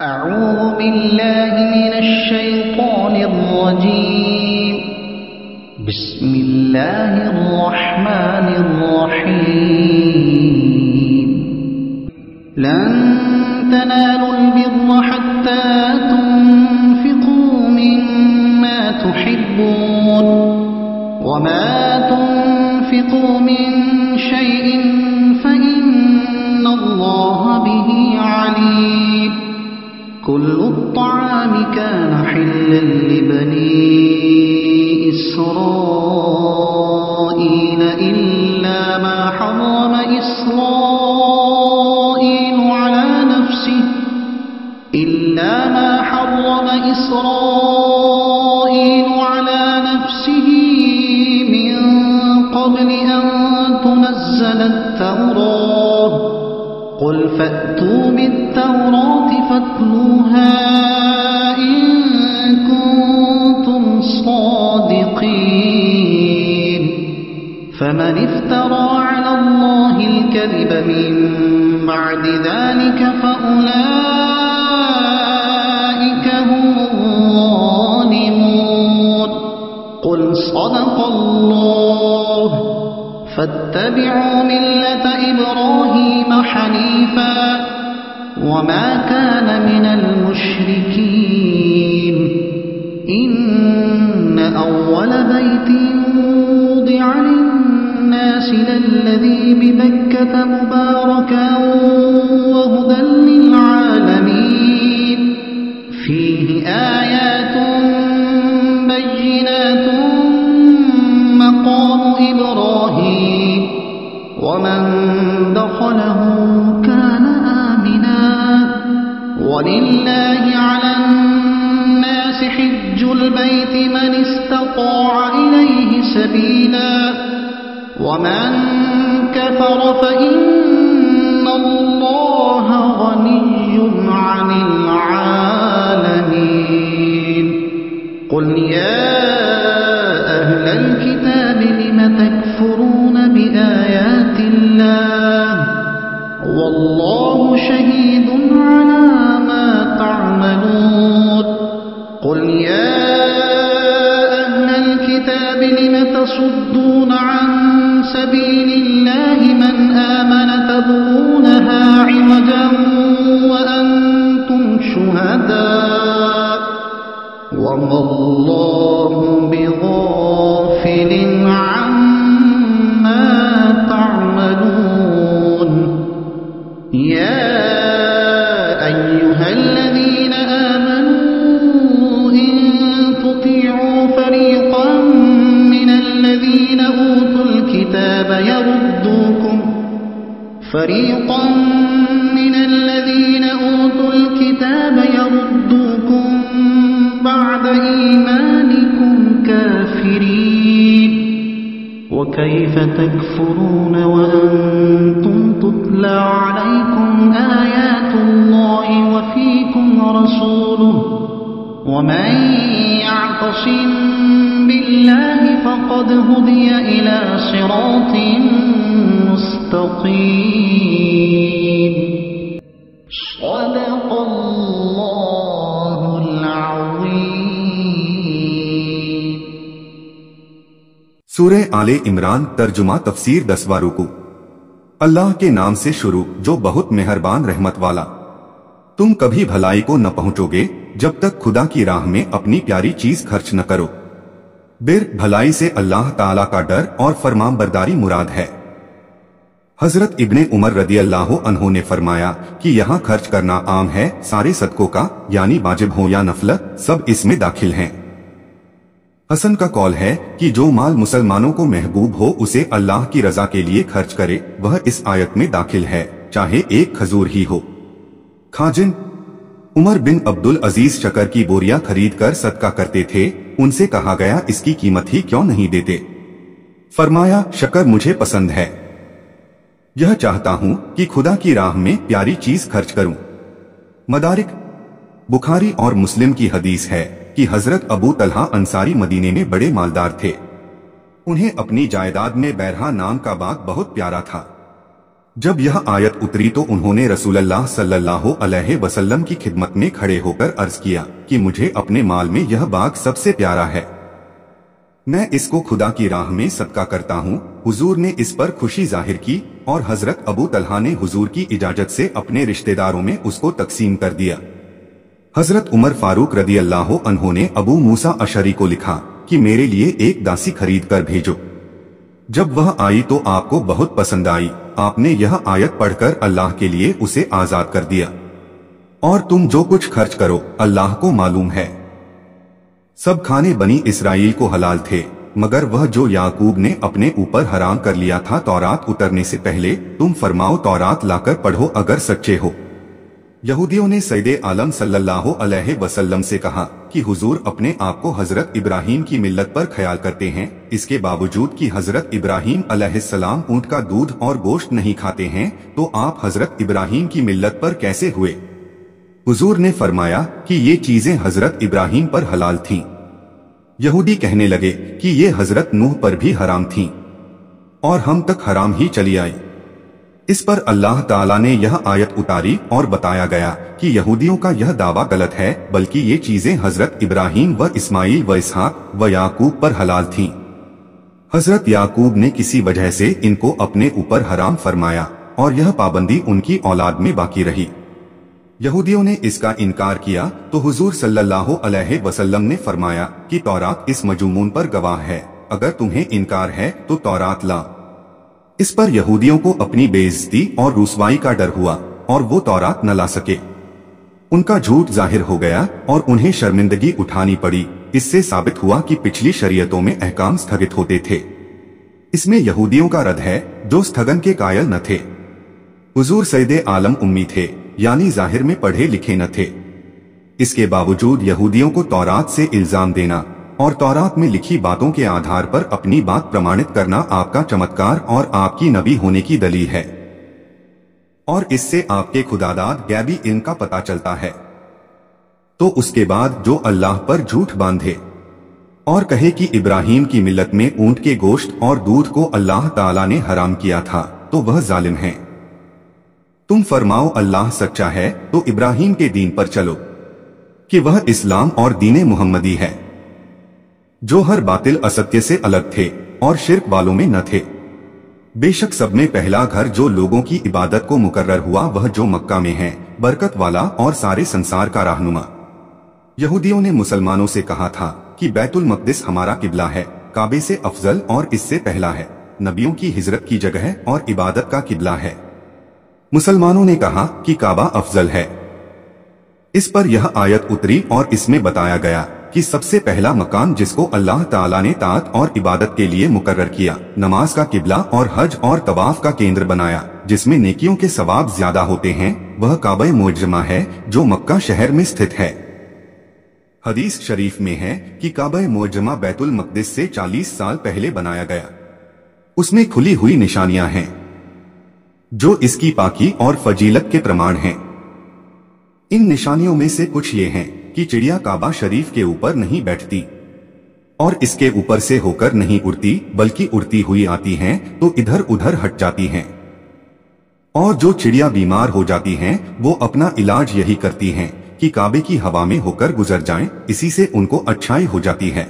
أعوذ بالله من الشيطان الرجيم. بسم الله الرحمن الرحيم. لن تنالوا البر حتى تنفقوا مما تحبون وما تنفقوا من شيء فإن الله به عليم. كل الطعام كان حلا لبني إسرائيل إلا ما حرم إسرائيل على نفسه من قبل أن تنزل التوراة. قل فأتوا بالتوراة فاتلوها إن كنتم صادقين. فمن افترى على الله الكذب من بعد ذلك فأولئك هم الظالمون. قل صدق الله. فاتبعوا ملة إبراهيم حنيفا وما كان من المشركين. إن أول بيت وضع للناس للذي ببكة مباركا وهدى للعالمين. فيه آيات بينات مقام إبراهيم ومن دخله كان آمنا. ولله على الناس حج البيت من استطاع إليه سبيلا ومن كفر فإن الله غني عن العالمين. قل يا أهل الكتاب لم تكفرون بآيات الله والله شهيد على ما تعملون. قل يا أهل الكتاب لم تصدون عن سبيل الله من آمن تبغونها عوجا وأنتم شهداء وما الله بغافل عما تعملون. يا أيها الذين آمنوا إن تطيعوا فريقا من الذين أوتوا الكتاب يردوكم بعد إيمانكم كافرين. وكيف تكفرون وأنتم تتلى عليكم آيات الله وفيكم رسوله ومن يعتصم بالله فقد هدي إلى صراط مستقيم. صدق الله العظيم. سورہ آل عمران ترجمہ تفسیر 10واں رکوع. اللہ کے نام سے شروع جو بہت مہربان رحمت والا. تم کبھی بھلائی کو نہ پہنچو گے جب تک خدا کی راہ میں اپنی پیاری چیز خرچ نہ کرو. بر بھلائی سے اللہ تعالیٰ کا ڈر اور فرمان برداری مراد ہے. حضرت ابن عمر رضی اللہ عنہ نے فرمایا کہ یہاں خرچ کرنا عام ہے. سارے صدقوں کا یعنی واجب ہو یا نفل سب اس میں داخل ہیں. حسن کا قول ہے کہ جو مال مسلمانوں کو محبوب ہو اسے اللہ کی رضا کے لیے خرچ کرے وہ اس آیت میں داخل ہے چاہے ایک کھجور ہی ہو. خواجن عمر بن عبدالعزیز شکر کی بوریاں خرید کر صدقہ کرتے تھے. ان سے کہا گیا اس کی قیمت ہی کیوں نہیں دیتے؟ فرمایا شکر مجھے پسند ہے. یہ چاہتا ہوں کہ خدا کی راہ میں پیاری چیز خرچ کروں. مدارک بخاری اور مسلم کی حدیث ہے کہ حضرت ابو طلحہ انصاری مدینے میں بڑے مالدار تھے. انہیں اپنی جائیداد میں بیرہا نام کا باغ بہت پیارا تھا. जब यह आयत उतरी तो उन्होंने रसूलुल्लाह सल्लल्लाहु अलैहि वसल्लम की खिदमत में खड़े होकर अर्ज किया कि मुझे अपने माल में यह बाग सबसे प्यारा है, मैं इसको खुदा की राह में सदका करता हूँ। हुजूर ने इस पर खुशी जाहिर की और हजरत अबू तलहा ने हुजूर की इजाजत से अपने रिश्तेदारों में उसको तकसीम कर दिया। हजरत उमर फारूक रदी अल्लाह अन्हु ने अबू मूसा अशरी को लिखा कि मेरे लिए एक दासी खरीद कर भेजो। जब वह आई तो आपको बहुत पसंद आई। आपने यह आयत पढ़कर अल्लाह के लिए उसे आजाद कर दिया और तुम जो कुछ खर्च करो अल्लाह को मालूम है। सब खाने बनी इसराइल को हलाल थे मगर वह जो याकूब ने अपने ऊपर हराम कर लिया था तौरात उतरने से पहले। तुम फरमाओ तौरात लाकर पढ़ो अगर सच्चे हो। यहूदियों ने सैयदे आलम सल्लल्लाहु अलैहि वसल्लम से कहा कि हुजूर अपने आप को हजरत इब्राहीम की मिल्लत पर ख्याल करते हैं, इसके बावजूद कि हजरत इब्राहीम अलैहिस्सलाम ऊंट का दूध और गोश्त नहीं खाते हैं, तो आप हजरत इब्राहीम की मिल्लत पर कैसे हुए? हुजूर ने फरमाया कि ये चीजें हजरत इब्राहीम पर हलाल थीं। यहूदी कहने लगे कि ये हजरत नूह पर भी हराम थीं और हम तक हराम ही चली आई। इस पर अल्लाह ताला ने यह आयत उतारी और बताया गया कि यहूदियों का यह दावा गलत है, बल्कि ये चीजें हजरत इब्राहीम व इस्माइल व इसहाक व याकूब पर हलाल थीं। हजरत याकूब ने किसी वजह से इनको अपने ऊपर हराम फरमाया और यह पाबंदी उनकी औलाद में बाकी रही। यहूदियों ने इसका इनकार किया तो हुजूर सल्लल्लाहु अलैहि वसल्लम ने फरमाया कि तौरात इस मजमून पर गवाह है, अगर तुम्हें इनकार है तो तौरात ला। इस पर यहूदियों को अपनी बेइज्जती और रुसवाई का डर हुआ और वो तौरात न ला सके। उनका झूठ जाहिर हो गया और उन्हें शर्मिंदगी उठानी पड़ी। इससे साबित हुआ कि पिछली शरीयतों में अहकाम स्थगित होते थे। इसमें यहूदियों का रद्द है जो स्थगन के कायल न थे। हुजूर सैयदे आलम उम्मी थे, यानी जाहिर में पढ़े लिखे न थे। इसके बावजूद यहूदियों को तौरात से इल्जाम देना और तौरात में लिखी बातों के आधार पर अपनी बात प्रमाणित करना आपका चमत्कार और आपकी नबी होने की दलील है और इससे आपके खुदादाद गैबी इल्म का पता चलता है। तो उसके बाद जो अल्लाह पर झूठ बांधे और कहे कि इब्राहीम की मिल्लत में ऊंट के गोश्त और दूध को अल्लाह ताला ने हराम किया था, तो वह जालिम है। तुम फरमाओ अल्लाह सच्चा है तो इब्राहीम के दीन पर चलो कि वह इस्लाम और दीने मुहम्मदी है, जो हर बातिल असत्य से अलग थे और शिर्क वालों में न थे। बेशक सब में पहला घर जो लोगों की इबादत को मुकर्रर हुआ वह जो मक्का में है, बरकत वाला और सारे संसार का रहनुमा। यहूदियों ने मुसलमानों से कहा था कि बैतुल मक़दिस हमारा किबला है, काबे से अफजल और इससे पहला है, नबियों की हिजरत की जगह और इबादत का किबला है। मुसलमानों ने कहा कि काबा अफजल है। इस पर यह आयत उतरी और इसमें बताया गया कि सबसे पहला मकान जिसको अल्लाह ताला ने ताअत और इबादत के लिए मुकर्रर किया, नमाज का किबला और हज और तवाफ का केंद्र बनाया, जिसमें नेकियों के सवाब ज्यादा होते हैं, वह काबा मुअज्जमा है जो मक्का शहर में स्थित है। हदीस शरीफ में है कि काबा मुअज्जमा बैतुल मक़दिस से 40 साल पहले बनाया गया। उसमें खुली हुई निशानियां हैं जो इसकी पाकी और फजीलत के प्रमाण हैं। इन निशानियों में से कुछ ये हैं कि चिड़िया काबा शरीफ के ऊपर नहीं बैठती और इसके ऊपर से होकर नहीं उड़ती, बल्कि उड़ती हुई आती हैं तो इधर उधर हट जाती हैं। और जो चिड़िया बीमार हो जाती हैं वो अपना इलाज यही करती हैं कि काबे की हवा में होकर गुजर जाएं, इसी से उनको अच्छाई हो जाती है।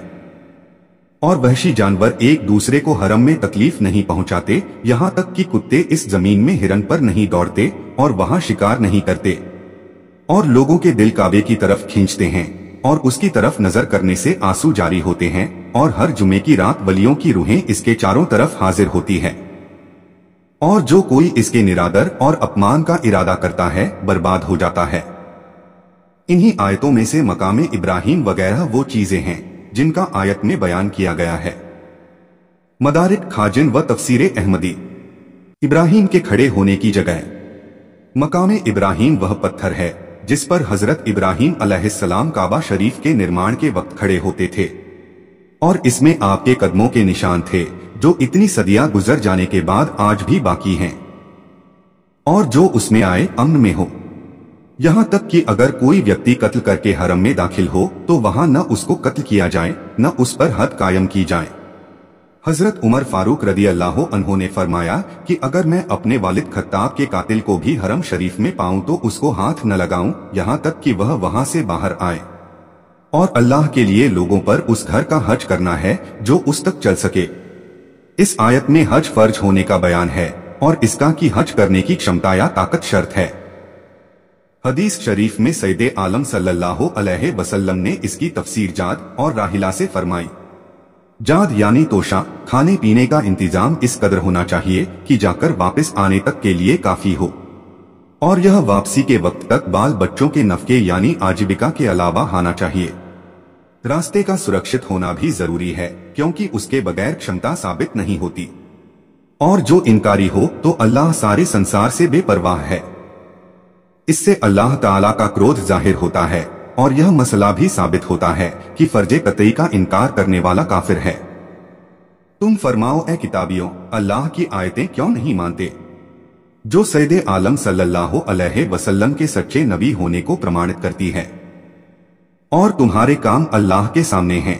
और वहशी जानवर एक दूसरे को हरम में तकलीफ नहीं पहुंचाते, यहाँ तक कि कुत्ते इस जमीन में हिरन पर नहीं दौड़ते और वहाँ शिकार नहीं करते। और लोगों के दिल काबे की तरफ खींचते हैं और उसकी तरफ नजर करने से आंसू जारी होते हैं। और हर जुमे की रात वलियों की रूहें इसके चारों तरफ हाजिर होती है। और जो कोई इसके निरादर और अपमान का इरादा करता है बर्बाद हो जाता है। इन्हीं आयतों में से मकाम इब्राहीम वगैरह वो चीजें हैं जिनका आयत में बयान किया गया है। मदारिक खाजिन व तफसीर अहमदी। इब्राहीम के खड़े होने की जगह। मकाम इब्राहीम वह पत्थर है जिस पर हजरत इब्राहीम अलैहिस्सलाम काबा शरीफ के निर्माण के वक्त खड़े होते थे और इसमें आपके कदमों के निशान थे जो इतनी सदियां गुजर जाने के बाद आज भी बाकी हैं और जो उसमें आए अमन में हो। यहाँ तक कि अगर कोई व्यक्ति कत्ल करके हरम में दाखिल हो तो वहाँ न उसको कत्ल किया जाए न उस पर हद कायम की जाए। हजरत उमर फारूक रदी अल्लाह अन्हो ने फरमाया कि अगर मैं अपने वालिद खत्ताब के कातिल को भी हरम शरीफ में पाऊं तो उसको हाथ न लगाऊं यहाँ तक कि वह वहां से बाहर आए, और अल्लाह के लिए लोगों पर उस घर का हज करना है जो उस तक चल सके। इस आयत में हज फर्ज होने का बयान है और इसका कि हज करने की क्षमता या ताकत शर्त है। हदीस शरीफ में सैयदे आलम सल्लल्लाहु अलैहि वसल्लम ने इसकी तफसीर जाद और राहिला से फरमाई। जाद यानी तोशा, खाने पीने का इंतजाम इस कदर होना चाहिए कि जाकर वापस आने तक के लिए काफी हो, और यह वापसी के वक्त तक बाल बच्चों के नफके यानी आजीविका के अलावा आना चाहिए। रास्ते का सुरक्षित होना भी जरूरी है क्योंकि उसके बगैर क्षमता साबित नहीं होती, और जो इनकारी हो तो अल्लाह सारे संसार से बेपरवाह है। इससे अल्लाह ताला का क्रोध जाहिर होता है और यह मसला भी साबित होता है कि फर्जे कतई का इनकार करने वाला काफिर है। तुम फरमाओ ए किताबियों, अल्लाह की आयतें क्यों नहीं मानते, जो सैयदे आलम सल्लल्लाहु अलैहि वसल्लम के सच्चे नबी होने को प्रमाणित करती है, और तुम्हारे काम अल्लाह के सामने हैं।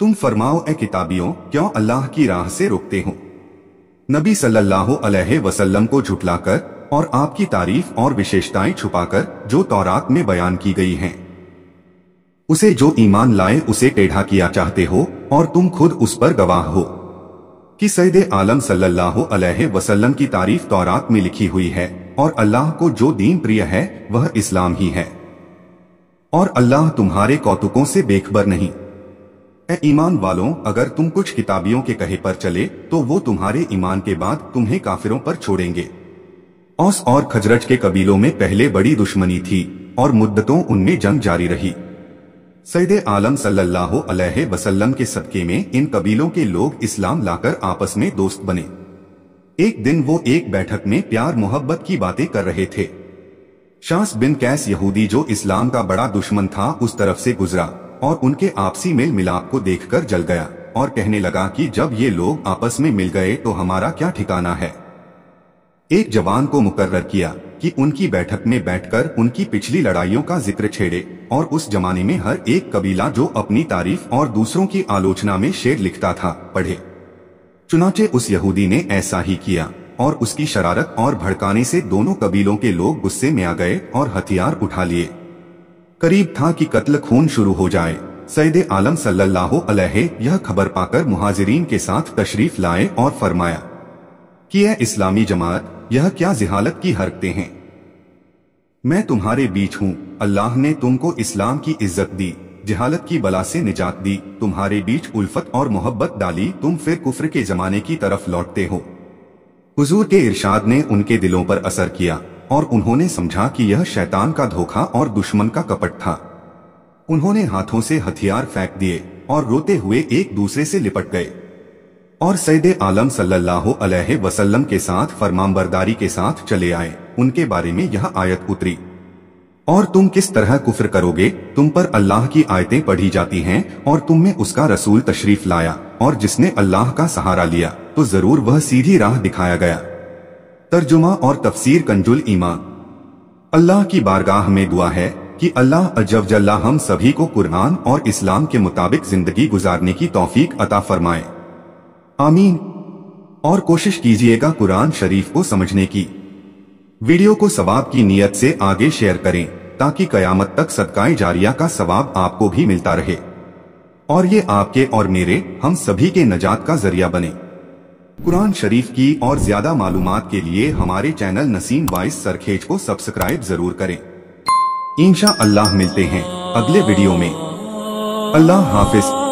तुम फरमाओ ए किताबियों, क्यों अल्लाह की राह से रोकते हो नबी सल्लल्लाहु अलैहि वसल्लम को झुठलाकर और आपकी तारीफ और विशेषताएं छुपाकर जो तौरात में बयान की गई हैं, उसे जो ईमान लाए उसे टेढ़ा किया चाहते हो, और तुम खुद उस पर गवाह हो कि सैयदे आलम सल्लल्लाहु अलैहि वसल्लम की तारीफ तौरात में लिखी हुई है, और अल्लाह को जो दीन प्रिय है वह इस्लाम ही है, और अल्लाह तुम्हारे कौतुकों से बेखबर नहीं। ए ईमान वालों, अगर तुम कुछ किताबियों के कहे पर चले तो वो तुम्हारे ईमान के बाद तुम्हें काफिरों पर छोड़ेंगे। औस और खजरज के कबीलों में पहले बड़ी दुश्मनी थी और मुद्दतों उनमें जंग जारी रही। सैयदे आलम सल्लल्लाहु अलैहि वसल्लम के सदके में इन कबीलों के लोग इस्लाम लाकर आपस में दोस्त बने। एक दिन वो एक बैठक में प्यार मोहब्बत की बातें कर रहे थे। शास बिन कैस यहूदी जो इस्लाम का बड़ा दुश्मन था उस तरफ से गुजरा और उनके आपसी मेल मिलाप को देखकर जल गया और कहने लगा कि जब ये लोग आपस में मिल गए तो हमारा क्या ठिकाना है। एक जवान को मुकर्रर किया कि उनकी बैठक में बैठकर उनकी पिछली लड़ाइयों का जिक्र छेड़े, और उस जमाने में हर एक कबीला जो अपनी तारीफ और दूसरों की आलोचना में शेर लिखता था पढ़े। चुनाचे उस यहूदी ने ऐसा ही किया, और उसकी शरारत और भड़काने से दोनों कबीलों के लोग गुस्से में आ गए और हथियार उठा लिए। करीब था कि कत्ल खून शुरू हो जाए। सैयदे आलम सल्लल्लाहु अलैहि यह खबर पाकर मुहाजिरीन के साथ तशरीफ लाए और फरमाया कि ऐ इस्लामी जमात, यह क्या जिहालत की हरकतें हैं। मैं तुम्हारे बीच हूँ, अल्लाह ने तुमको इस्लाम की इज्जत दी, जिहालत की बला से निजात दी, तुम्हारे बीच उल्फत और मोहब्बत डाली, तुम फिर कुफ्र के जमाने की तरफ लौटते हो। हुजूर के इरशाद ने उनके दिलों पर असर किया और उन्होंने समझा कि यह शैतान का धोखा और दुश्मन का कपट था। उन्होंने हाथों से हथियार फेंक दिए और रोते हुए एक दूसरे से लिपट गए और सैयदे आलम सल्लल्लाहु अलैहि वसल्लम के साथ फरमानबरदारी के साथ चले आए। उनके बारे में यह आयत उतरी, और तुम किस तरह कुफ्र करोगे, तुम पर अल्लाह की आयतें पढ़ी जाती हैं और तुम में उसका रसूल तशरीफ लाया, और जिसने अल्लाह का सहारा लिया तो जरूर वह सीधी राह दिखाया गया। तर्जुमा और तफसीर कंजुल ईमान। अल्लाह की बारगाह में दुआ है कि अल्लाह अज़्ज़ जल्ला हम सभी को कुरान और इस्लाम के मुताबिक जिंदगी गुजारने की तौफीक अता फरमाए, आमीन। और कोशिश कीजिएगा कुरान शरीफ को समझने की। वीडियो को सवाब की नीयत से आगे शेयर करें ताकि कयामत तक सदकाए जारिया का सवाब आपको भी मिलता रहे और ये आपके और मेरे हम सभी के नजात का जरिया बने। कुरान शरीफ की और ज्यादा मालूमात के लिए हमारे चैनल नसीम वाइस सरखेज को सब्सक्राइब जरूर करें। इंशा अल्लाह मिलते हैं अगले वीडियो में। अल्लाह हाफिज।